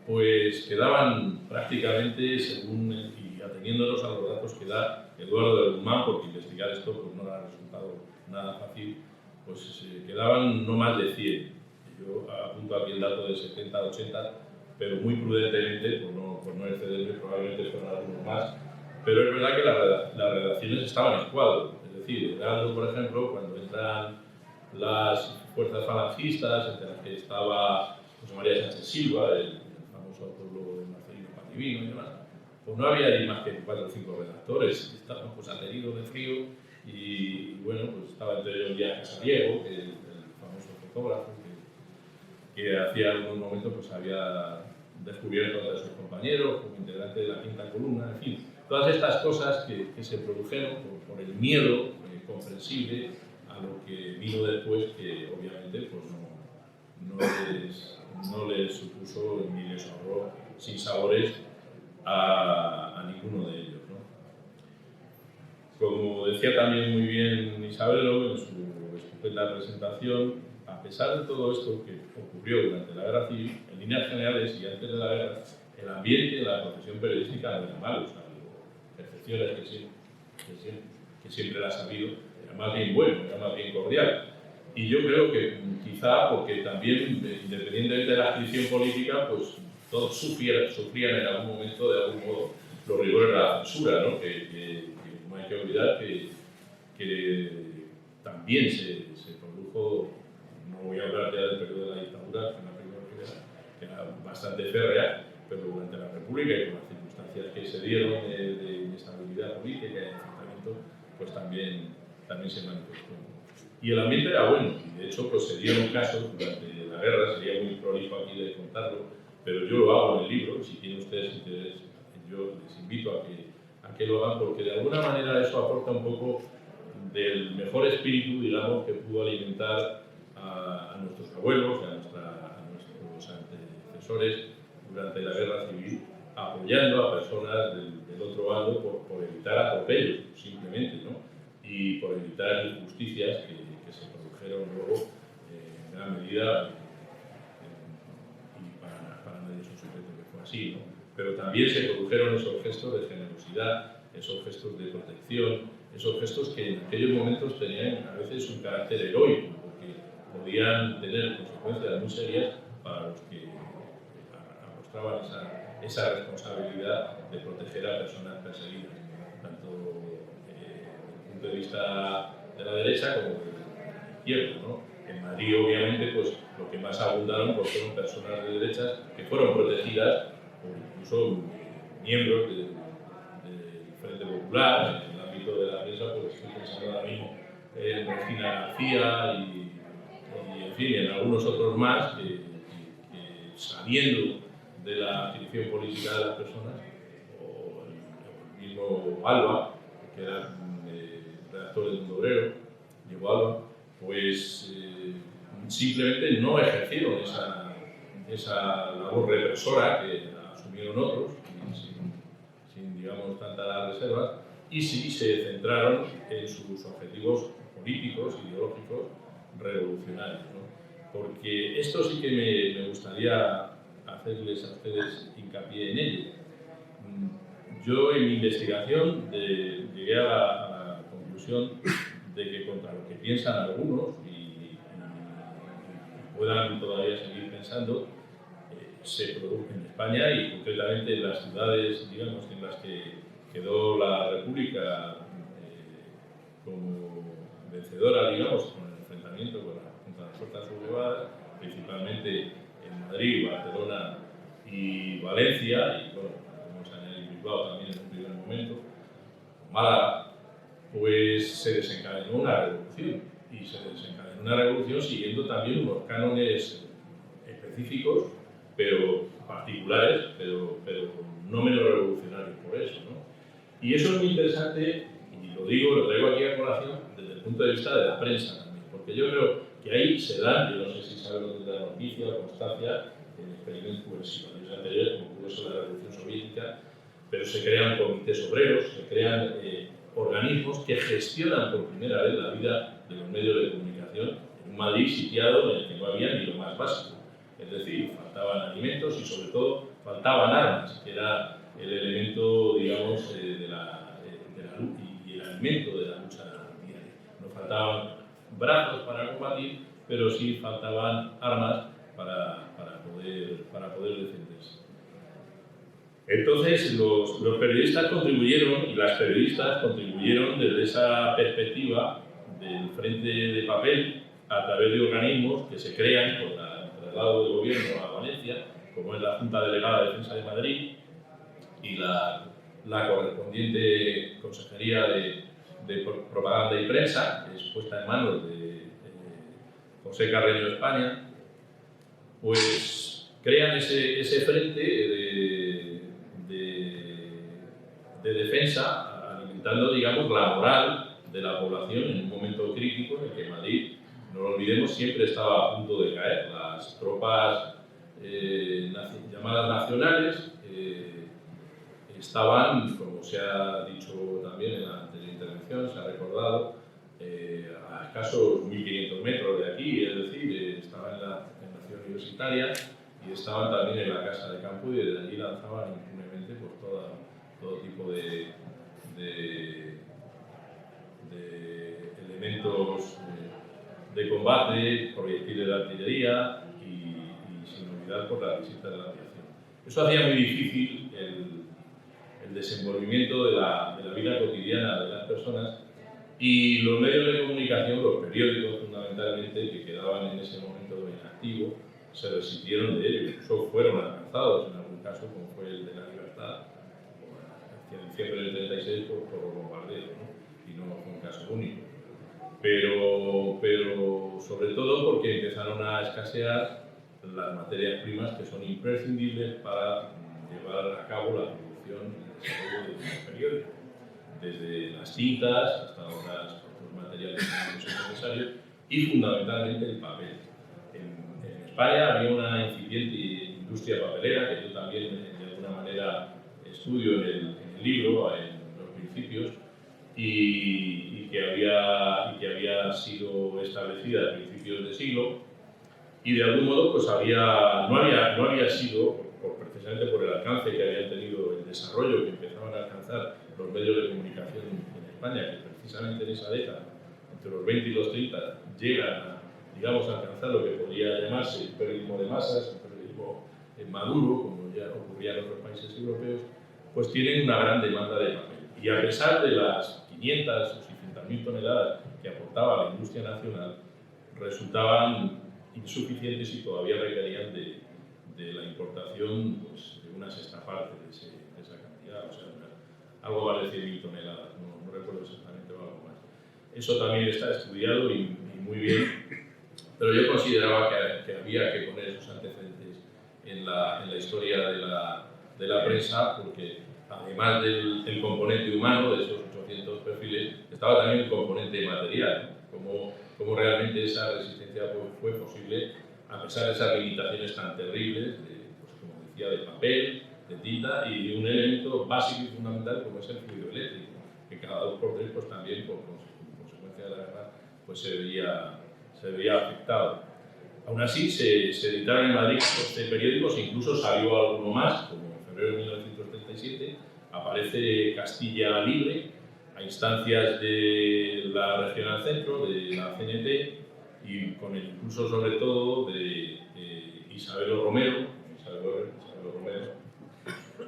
pues quedaban prácticamente, según y ateniéndonos a los datos que da Eduardo de Guzmán, porque investigar esto pues, no ha resultado nada fácil, pues quedaban no más de 100. Yo apunto aquí el dato de 70, 80, pero muy prudentemente, por no excederme, probablemente fueron algunos más. Pero es verdad que las redacciones estaban en cuadro. Es decir, Heraldo, por ejemplo, cuando entran las fuerzas falangistas, entre las que estaba José María Sánchez Silva, el famoso autor de Marcelino Pandivino y demás, pues no había ni más que 4 o 5 redactores. Estaban pues ateridos de frío y bueno, pues estaba entre ellos Díaz Casariego, el famoso fotógrafo, que hacía algún momento pues había descubierto a sus compañeros como integrante de la quinta columna, en fin, todas estas cosas que se produjeron por el miedo comprensible a lo que vino después, que obviamente pues no les supuso ni les ahorró sinsabores a ninguno de ellos, ¿no? Como decía también muy bien Isabelo en su estupenda presentación, a pesar de todo esto que ocurrió durante la guerra civil, en líneas generales y antes de la guerra, el ambiente de la profesión periodística no era malo, salvo excepciones que siempre las ha habido, era más bien bueno, era más bien cordial. Y yo creo que quizá porque también, independientemente de la adscripción política, pues todos sufrían en algún momento, de algún modo, los rigores de la censura, ¿no? Que no hay que olvidar que también se produjo. No voy a hablar ya del periodo de la dictadura, que era bastante férrea, pero durante la República y con las circunstancias que se dieron de inestabilidad política y de enfrentamiento, pues también se manifestó. Y el ambiente era bueno, y de hecho pues, se dieron casos durante la guerra, sería muy prolijo aquí de contarlo, pero yo lo hago en el libro, si tienen ustedes interés, yo les invito a que lo hagan, porque de alguna manera eso aporta un poco del mejor espíritu, digamos, que pudo alimentar a nuestros abuelos, a nuestros antecesores durante la guerra civil, apoyando a personas del otro bando por evitar atropellos, simplemente, ¿no? Y por evitar injusticias que se produjeron luego en gran medida y para así, ¿no? Pero también se produjeron esos gestos de generosidad, esos gestos de protección, esos gestos que en aquellos momentos tenían a veces un carácter heroico, porque podían tener consecuencias muy serias para los que arrostraban esa responsabilidad de proteger a personas perseguidas, tanto desde el punto de vista de la derecha como de la izquierda, ¿no? En Madrid, obviamente, pues lo que más abundaron pues, fueron personas de derechas que fueron protegidas por incluso miembros del Frente Popular. En el ámbito de la prensa, pues estoy pensando ahora mismo en Regina García y en fin, en algunos otros más que sabiendo de la actividad política de las personas, o el mismo Alba, que era redactor del Mundo Obrero, Diego Alba, pues simplemente no ejercieron esa labor represora que asumieron otros, sin digamos, tantas reservas, y sí se centraron en sus objetivos políticos, ideológicos, revolucionarios, ¿no? Porque esto sí que me gustaría hacerles a ustedes hincapié en ello. Yo en mi investigación llegué a la conclusión de que contra lo que piensan algunos y puedan todavía seguir pensando, se produjo en España y concretamente en las ciudades, digamos, en las que quedó la República como vencedora, digamos, con el enfrentamiento contra las fuerzas sublevadas, principalmente en Madrid, Barcelona y Valencia, y bueno, podemos añadir Bilbao también en un primer momento, Málaga, pues se desencadenó una revolución, y se desencadenó una revolución siguiendo también unos cánones específicos, pero particulares, pero no menos revolucionarios por eso, ¿no? Y eso es muy interesante, y lo digo, lo traigo aquí a colación desde el punto de vista de la prensa también, porque yo creo que ahí se dan, yo no sé si saben lo de la noticia o constancia, en experimentos anteriores, como ocurrió eso de la Revolución Soviética, pero se crean comités obreros, se crean organismos que gestionan por primera vez la vida de los medios de comunicación en un Madrid sitiado en el que no había ni lo más básico. Es decir, faltaban alimentos y sobre todo faltaban armas, que era el elemento, digamos, de la lucha y el alimento de la lucha diaria. No faltaban brazos para combatir, pero sí faltaban armas para poder defenderse. Entonces, los periodistas contribuyeron, y las periodistas contribuyeron desde esa perspectiva del frente de papel a través de organismos que se crean por el traslado del gobierno a Valencia, como es la Junta Delegada de Defensa de Madrid y la correspondiente Consejería de Propaganda y Prensa, que es puesta en manos de José Carreño de España, pues crean ese frente de defensa, alimentando, digamos, la moral de la población en un momento crítico en el que Madrid, no lo olvidemos, siempre estaba a punto de caer. Las tropas llamadas nacionales estaban, como se ha dicho también en la anterior intervención, se ha recordado, a escasos 1.500 metros de aquí, es decir, estaban en la Ciudad Universitaria y estaban también en la Casa de Campo y desde allí lanzaban impunemente pues, todo tipo de elementos de combate, proyectiles de artillería y sin olvidar por la visita de la aviación. Eso hacía muy difícil el desenvolvimiento de la vida cotidiana de las personas y los medios de comunicación, los periódicos fundamentalmente, que quedaban en ese momento en activo, se resistieron de ello, incluso fueron alcanzados en algún caso, como fue el de La Libertad, en diciembre del 36 por los bombardeos, ¿no? Y no fue un caso único. Pero sobre todo porque empezaron a escasear las materias primas que son imprescindibles para llevar a cabo la producción y el desarrollo de un periódico, desde las tintas hasta otros materiales que son necesarios y fundamentalmente el papel. En España había una incipiente industria papelera que yo también de alguna manera estudio en el libro, en los principios, y que había sido establecida a principios de siglo y de algún modo pues no había sido, precisamente precisamente por el alcance que habían tenido, el desarrollo que empezaban a alcanzar los medios de comunicación en España, que precisamente en esa década, entre los 20 y los 30, llegan a, digamos, a alcanzar lo que podría llamarse el periodismo de masas, el periodismo maduro, como ya ocurría en otros países europeos, pues tienen una gran demanda de papel. Y a pesar de las 500 o 600.000 toneladas que aportaba la industria nacional, resultaban insuficientes y todavía requerían de la importación, pues, de una sexta parte de esa cantidad, o sea, algo más de 100.000 toneladas, no recuerdo exactamente, o algo más. Eso también está estudiado y muy bien, pero yo consideraba que había que poner esos antecedentes en la historia de la prensa, porque además del componente humano, de esos 800 perfiles, estaba también el componente material, cómo realmente esa resistencia fue posible a pesar de esas limitaciones tan terribles, pues, como decía, de papel, de tinta y de un elemento básico y fundamental como es el fluido eléctrico, que cada 2 por 3 pues, también por consecuencia de la guerra pues, se veía afectado. Aún así, se editaron en Madrid 12 periódicos, incluso salió alguno más, como en febrero de 1937, aparece Castilla Libre, a instancias de la Regional Centro, de la CNT, y con el impulso sobre todo de Isabelo Romero,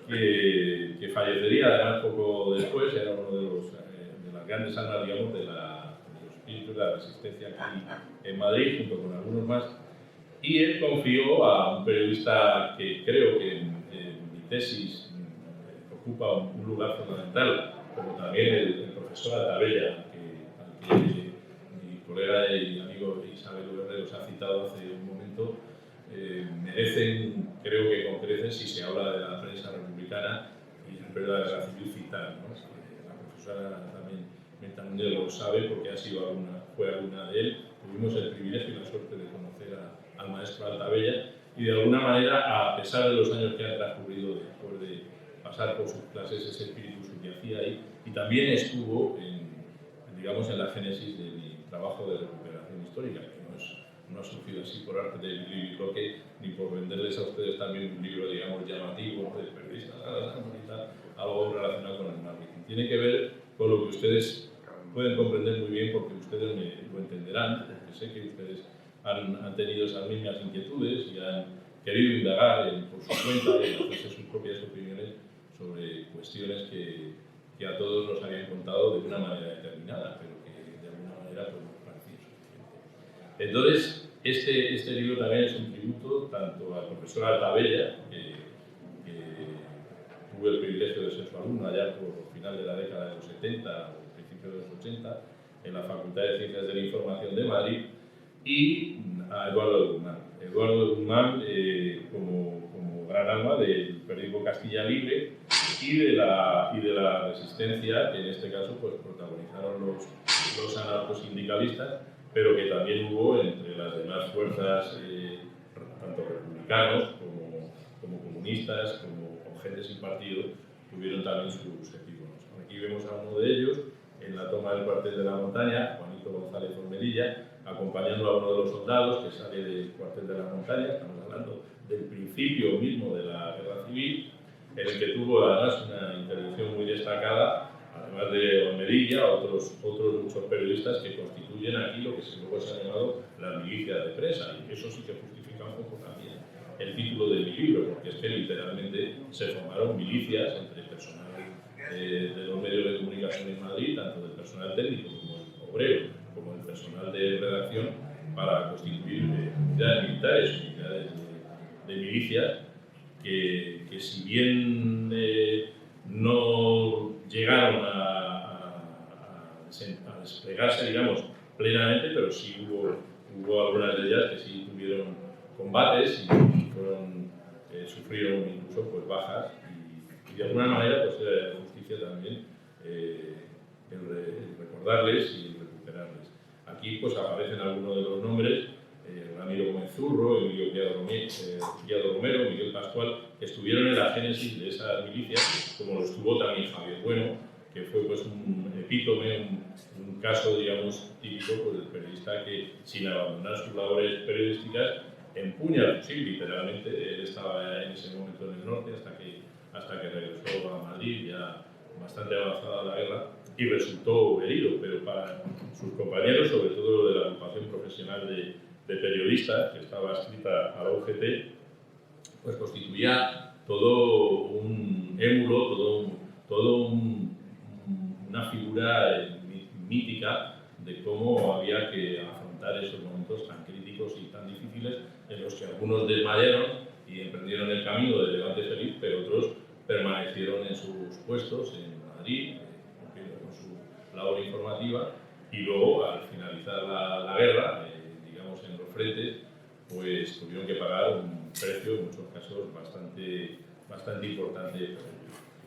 que fallecería además poco después, era uno de las grandes almas, digamos, de los espíritus de la resistencia aquí en Madrid, junto con algunos más, y él confió a un periodista que creo que en mi tesis ocupa un lugar fundamental, como también el profesor Altavella, al que mi colega y amigo Isabel Guerrero os ha citado hace un momento, merecen, creo que con creces, si se habla de la prensa republicana y en la guerra civil, citar, ¿no? La profesora también Mentamunde lo sabe porque fue alumna de él. Tuvimos el privilegio y la suerte de conocer al maestro Altavella y de alguna manera, a pesar de los años que han transcurrido después de pasar por sus clases, ese espíritu subyacía ahí y también estuvo digamos, en la génesis de mi trabajo de recuperación histórica, que no ha surgido así por arte de biblioque ni por venderles a ustedes también un libro, digamos, llamativo de periodista, algo relacionado con el marketing. Tiene que ver con lo que ustedes pueden comprender muy bien porque ustedes lo entenderán, porque sé que ustedes han tenido esas mismas inquietudes y han querido indagar por su cuenta y hacerse sus propias opiniones sobre cuestiones que a todos nos habían contado de una manera determinada, pero que de alguna manera pues, nos parecía suficiente. Entonces, este libro también es un tributo tanto al profesor Altavella, que tuve el privilegio de ser su alumno allá por final de la década de los 70 o principios de los 80, en la Facultad de Ciencias de la Información de Madrid, y a Eduardo de Guzmán. Eduardo de Guzmán como gran alma del periódico Castilla Libre y de la resistencia que en este caso pues, protagonizaron los anarcosindicalistas, pero que también hubo entre las demás fuerzas, tanto republicanos como comunistas, como gente sin partido, tuvieron también sus epígonos. Aquí vemos a uno de ellos en la toma del cuartel de la Montaña, Juanito González Ormedilla, acompañando a uno de los soldados que sale del cuartel de la Montaña. Estamos hablando del principio mismo de la guerra civil, en el que tuvo además una intervención muy destacada, además de Ormedilla, otros muchos periodistas que constituyen aquí lo que luego se ha llamado las milicias de prensa, y eso sí que justifica un poco también el título de mi libro, porque es que literalmente se formaron milicias entre el personal de los medios de comunicación en Madrid, tanto del personal técnico como el obrero, como el personal de redacción, para constituir unidades militares, unidades de milicias, que si bien no llegaron a desplegarse, digamos, plenamente, pero sí hubo algunas de ellas que sí tuvieron combates y sufrieron incluso pues, bajas y de alguna manera pues era justicia también el recordarles y el recuperarles. Aquí pues aparecen algunos de los nombres, Ramiro Gómez Zurro, Emilio Guiado Romero, Miguel Pascual, que estuvieron en la génesis de esas milicias, como lo estuvo también Javier Bueno, que fue pues un epítome, un caso, digamos, típico pues, del periodista que, sin abandonar sus labores periodísticas, empuña el fusil, literalmente. Él estaba en ese momento en el norte hasta que regresó a Madrid, ya bastante avanzada la guerra, y resultó herido, pero para sus compañeros, sobre todo de la agrupación profesional de periodistas, que estaba adscrita a la UGT, pues constituía todo un émulo, una figura mítica de cómo había que afrontar esos momentos tan críticos y tan difíciles en los que algunos desmayaron y emprendieron el camino del Levante feliz, pero otros permanecieron en sus puestos en Madrid, cumpliendo con su labor informativa, y luego, al finalizar la guerra, digamos en los frentes, pues tuvieron que pagar un precio, en muchos casos, bastante importante.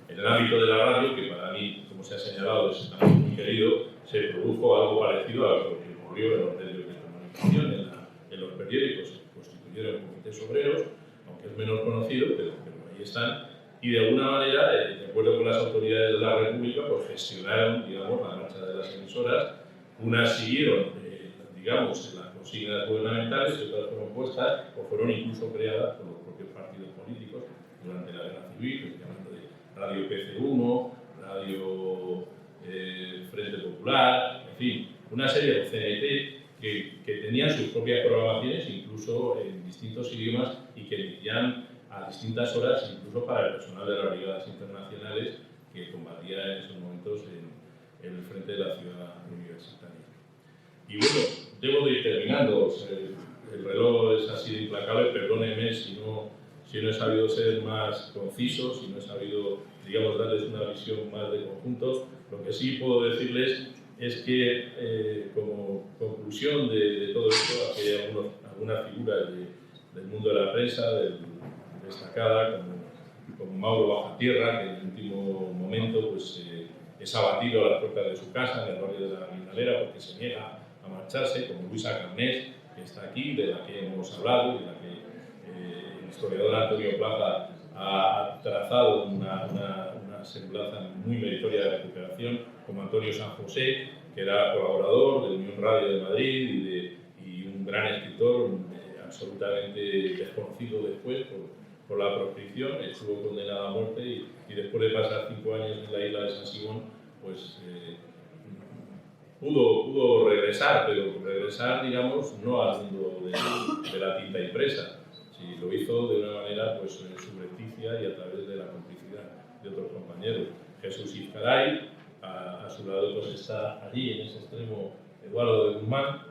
En el ámbito de la radio, que para mí, como se ha señalado, es también muy querido, se produjo algo parecido a lo que ocurrió en los medios de comunicación, en los periódicos. Se constituyeron comités obreros, aunque es menos conocido, pero ahí están, y de alguna manera, de acuerdo con las autoridades de la República, pues gestionaron, digamos, la marcha de las emisoras. Unas siguieron, digamos, las consignas gubernamentales, y otras fueron puestas o fueron incluso creadas por los propios partidos políticos durante la Guerra Civil. Estoy hablando de Radio PC1, Radio Frente Popular, en fin, una serie de CNT que tenían sus propias programaciones, incluso en distintos idiomas, y que emitían a distintas horas, incluso para el personal de las brigadas internacionales que combatía en esos momentos en el frente de la ciudad universitaria. Y bueno, debo de ir terminando. El reloj es así de implacable, perdónenme si no he sabido ser más conciso, si no he sabido, digamos, darles una visión más de conjunto. Lo que sí puedo decirles es que, como conclusión de todo esto, hay algunas figuras del mundo de la prensa, destacada, como Mauro Bajatierra, que en el último momento pues, es abatido a las puertas de su casa, en el barrio de la Guindalera, porque se niega a marcharse, como Luisa Carnés, que está aquí, de la que hemos hablado, y de la que el historiador Antonio Plaza ha trazado una semblanza muy meritoria de recuperación, como Antonio San José, que era colaborador de Unión Radio de Madrid y un gran escritor, absolutamente desconocido después por la proscripción. Estuvo condenado a muerte y después de pasar 5 años en la isla de San Simón, pues pudo regresar, pero regresar, digamos, no al mundo de la tinta impresa. Sí, lo hizo de una manera pues, subrepticia y a través de la complicidad de otros compañeros. Jesús Izcaray, a su lado pues, está allí, en ese extremo, Eduardo de Guzmán,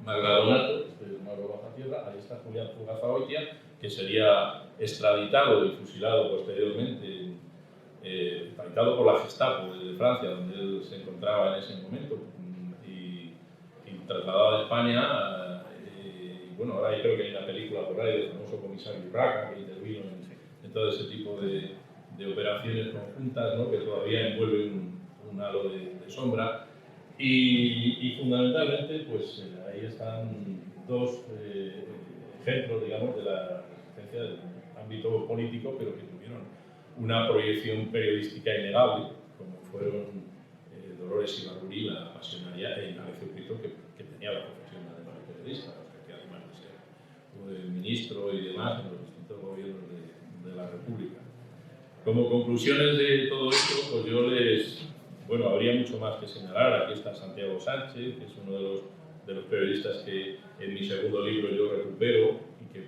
Magda Donato, este es Mauro Bajatierra, ahí está Julián Zugazagoitia, que sería extraditado y fusilado posteriormente, extraditado por la Gestapo de Francia, donde él se encontraba en ese momento, y trasladado a España. Y bueno, ahora creo que hay una película por ahí del famoso comisario Urraca, que intervino en todo ese tipo de operaciones conjuntas, ¿no? Que todavía envuelven un halo de sombra. Y fundamentalmente, pues ahí están dos ejemplos, digamos, de la resistencia del ámbito político, pero que tuvieron una proyección periodística innegable, como fueron Dolores Ibarburu, la pasionaria, e Ignacio Prieto, que tenía la profesión además de periodista, que además de ser ministro y demás en los distintos gobiernos de la República. Como conclusiones de todo esto, pues yo bueno, habría mucho más que señalar. Aquí está Santiago Sánchez, que es uno de los periodistas que en mi segundo libro yo recupero y que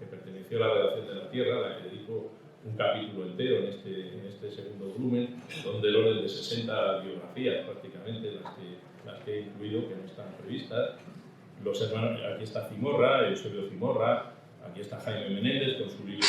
perteneció a la redacción de La Tierra, a la que dedico un capítulo entero en este segundo volumen, donde el orden de 60 biografías prácticamente las que he incluido, que no están previstas. Los hermanos, aquí está Cimorra, Eusebio Cimorra, aquí está Jaime Menéndez con su libro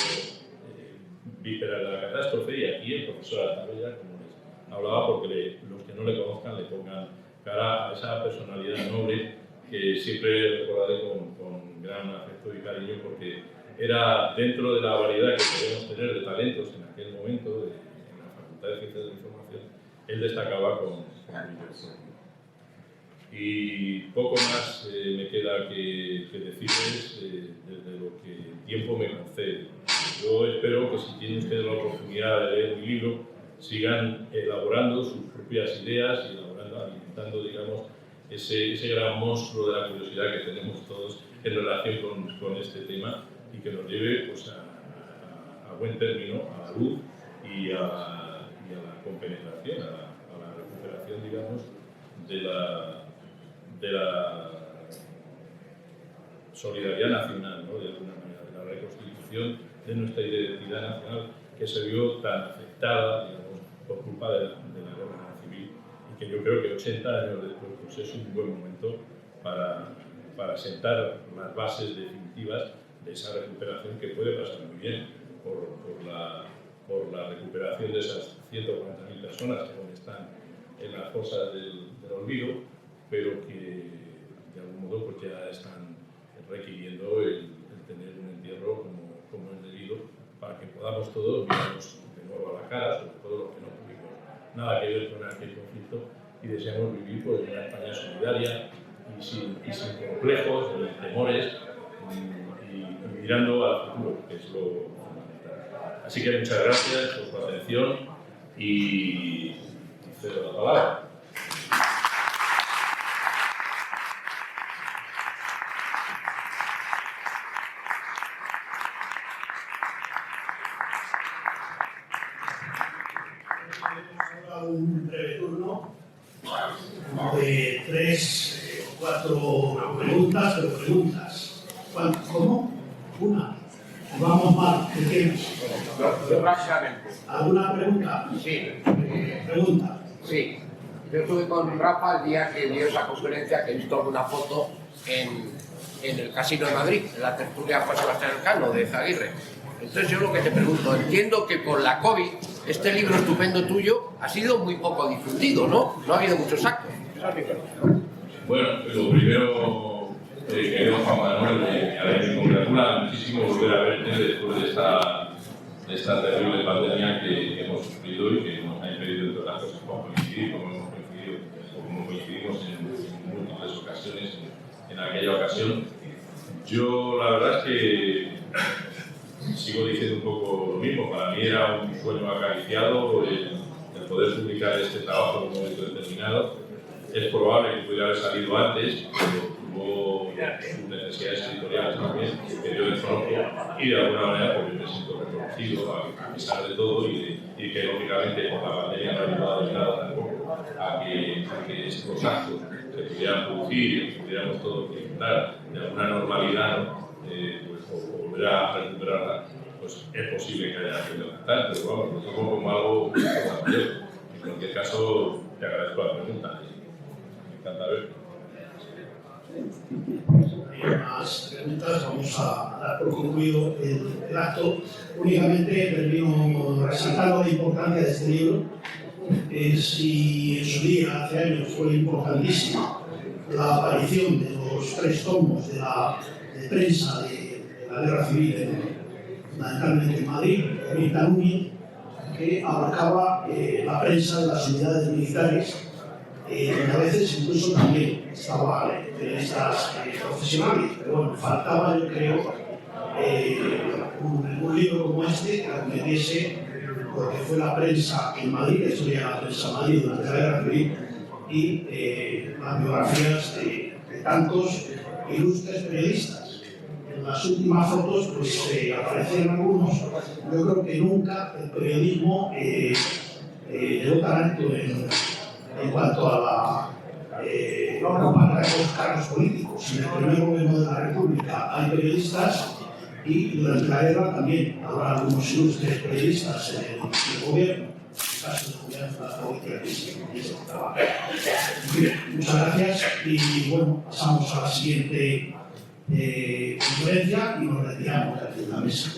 Vísperas de la catástrofe, y aquí el profesor Altabella, como les hablaba, porque los que no le conozcan le pongan cara a esa personalidad noble que siempre recordaré con gran afecto y cariño, porque era, dentro de la variedad que podíamos tener de talentos en aquel momento, en la Facultad de Ciencias de la Información, él destacaba con brillo. Y poco más me queda que decirles desde lo que el tiempo me concede. Yo espero que si tienen ustedes la oportunidad de leer mi libro, sigan elaborando sus propias ideas y alimentando, digamos, ese gran monstruo de la curiosidad que tenemos todos en relación con este tema y que nos lleve pues, a buen término, a la luz y a la compenetración, a la recuperación, digamos, de la solidaridad nacional, ¿no? De alguna manera, de la reconstitución de nuestra identidad nacional que se vio tan afectada, digamos, por culpa de la guerra civil, y que yo creo que 80 años después pues es un buen momento para sentar las bases definitivas de esa recuperación que puede pasar muy bien por la recuperación de esas 140.000 personas que aún están en las fosas del olvido, pero que de algún modo pues ya están requiriendo el tener un entierro como es debido, para que podamos todos mirarnos de nuevo a la cara, sobre todo los que no tuvimos nada que ver con aquel conflicto y deseamos vivir pues, en una España solidaria y sin complejos, ni temores, y mirando al futuro, que es lo fundamental. Así que muchas gracias por su atención y cedo la palabra. Un breve turno de 3 o 4 preguntas, pero preguntas. ¿Cómo? Una. Vamos mal, ¿qué tienes? ¿Alguna pregunta? Sí. Pregunta. Sí. Yo estuve con Rafa el día que dio esa conferencia, que he visto una foto en el Casino de Madrid, en la tertulia Juan Sebastián Elcano de Zaguirre. Entonces yo lo que te pregunto, entiendo que con la COVID este libro estupendo tuyo ha sido muy poco difundido, ¿no? No ha habido muchos actos. Bueno, lo primero, querido Juan Manuel, me congratula muchísimo volver a verte después de esta terrible pandemia que hemos sufrido y que nos ha impedido, entre otras cosas, coincidir, como coincidimos en múltiples ocasiones en aquella ocasión. Yo, la verdad es que sigo diciendo un poco lo mismo. Para mí era un sueño acariciado el poder publicar este trabajo en un momento determinado. Es probable que pudiera haber salido antes, pero tuvo sus necesidades editoriales también, que yo desconozco, y de alguna manera pues, yo me siento reconocido a pesar de todo y que lógicamente por la pandemia no ha ayudado en nada tampoco a que estos actos se pudieran producir y que pudiéramos todos disfrutar de alguna normalidad, ¿no? O volver a recuperarla, pues es posible que haya que levantar, pero vamos, lo tomo como algo mayor. En cualquier caso, te agradezco la pregunta. Me encanta verte. Más preguntas, vamos a dar por concluido el acto. Únicamente termino resaltando la importancia de este libro. Si en su día, hace años, fue importantísima la aparición de los 3 tomos de prensa de la guerra civil, fundamentalmente en Madrid, en Cataluña, que abarcaba la prensa de las unidades militares, donde a veces incluso también estaban periodistas profesionales, pero bueno, faltaba, yo creo, un libro como este que admitiese lo que fue la prensa en Madrid, la historia de la prensa en Madrid durante la guerra civil, y las biografías de tantos ilustres periodistas. En las últimas fotos pues, aparecieron algunos. Yo creo que nunca el periodismo llegó tan alto en cuanto a ocupar los cargos políticos. En el primer gobierno de la República hay periodistas y durante la guerra también habrá algunos ilustres periodistas en el gobierno. Muchas gracias y bueno, pasamos a la siguiente conferencia y nos retiramos de aquí de la mesa.